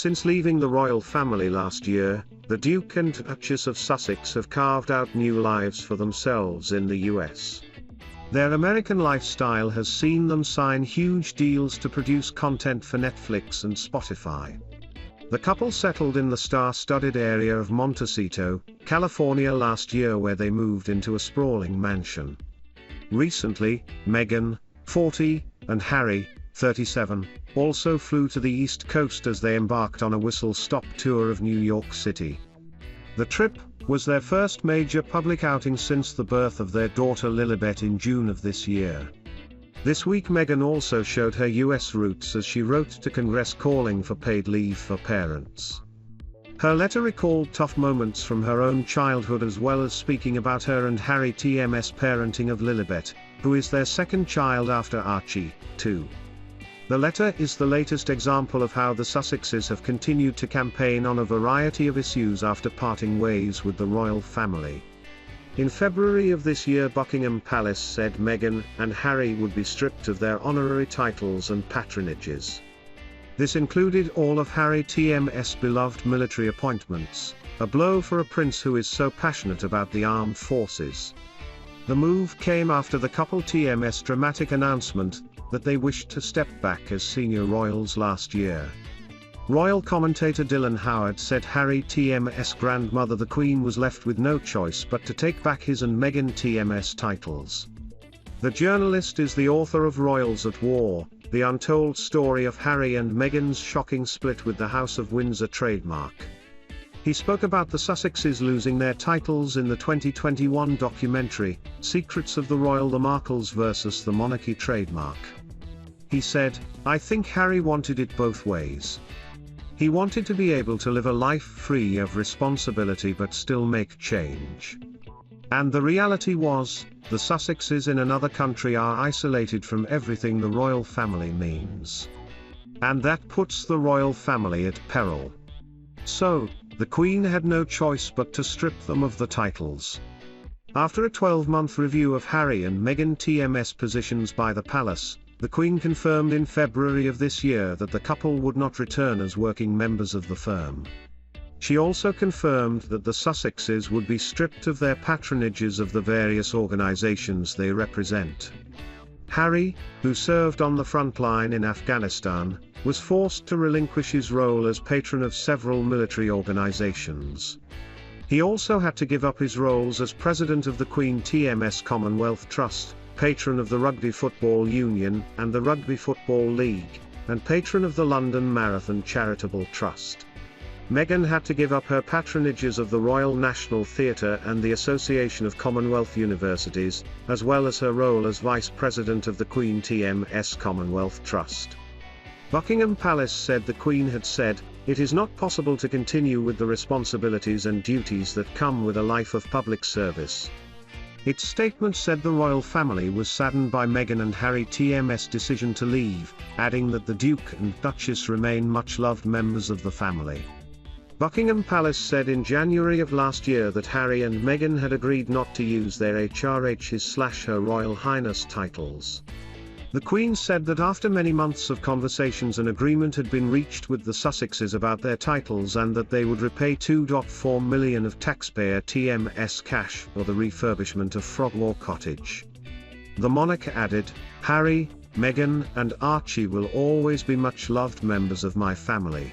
Since leaving the royal family last year, the Duke and Duchess of Sussex have carved out new lives for themselves in the US. Their American lifestyle has seen them sign huge deals to produce content for Netflix and Spotify. The couple settled in the star-studded area of Montecito, California last year, where they moved into a sprawling mansion. Recently, Meghan, 40, and Harry, 37, also flew to the East Coast as they embarked on a whistle-stop tour of New York City. The trip was their first major public outing since the birth of their daughter Lilibet in June of this year. This week Meghan also showed her US roots as she wrote to Congress calling for paid leave for parents. Her letter recalled tough moments from her own childhood, as well as speaking about her and Harry TM's parenting of Lilibet, who is their second child after Archie, too. The letter is the latest example of how the Sussexes have continued to campaign on a variety of issues after parting ways with the royal family. In February of this year, Buckingham Palace said Meghan and Harry would be stripped of their honorary titles and patronages. This included all of Harry TM's beloved military appointments, a blow for a prince who is so passionate about the armed forces. The move came after the couple TM's dramatic announcement that they wished to step back as senior royals last year. Royal commentator Dylan Howard said Harry TM's grandmother the Queen was left with no choice but to take back his and Meghan TM's titles. The journalist is the author of Royals at War, the untold story of Harry and Meghan's shocking split with the House of Windsor trademark. He spoke about the Sussexes losing their titles in the 2021 documentary, Secrets of the Royal: The Markles vs. the Monarchy trademark. He said, "I think Harry wanted it both ways. He wanted to be able to live a life free of responsibility but still make change. And the reality was, the Sussexes in another country are isolated from everything the royal family means. And that puts the royal family at peril. So, the Queen had no choice but to strip them of the titles." After a 12-month review of Harry and Meghan TM's positions by the palace, the Queen confirmed in February of this year that the couple would not return as working members of the firm. She also confirmed that the Sussexes would be stripped of their patronages of the various organizations they represent. Harry, who served on the front line in Afghanistan, was forced to relinquish his role as patron of several military organizations. He also had to give up his roles as president of the Queen TM's Commonwealth Trust, patron of the Rugby Football Union and the Rugby Football League, and patron of the London Marathon Charitable Trust. Meghan had to give up her patronages of the Royal National Theatre and the Association of Commonwealth Universities, as well as her role as vice president of the Queen TM's Commonwealth Trust. Buckingham Palace said the Queen had said, "It is not possible to continue with the responsibilities and duties that come with a life of public service." Its statement said the royal family was saddened by Meghan and Harry TM's decision to leave, adding that the Duke and Duchess remain much-loved members of the family. Buckingham Palace said in January of last year that Harry and Meghan had agreed not to use their HRH's/Her Royal Highness titles. The Queen said that after many months of conversations an agreement had been reached with the Sussexes about their titles and that they would repay $2.4 million of taxpayer TM's cash for the refurbishment of Frogmore Cottage. The monarch added, "Harry, Meghan and Archie will always be much loved members of my family.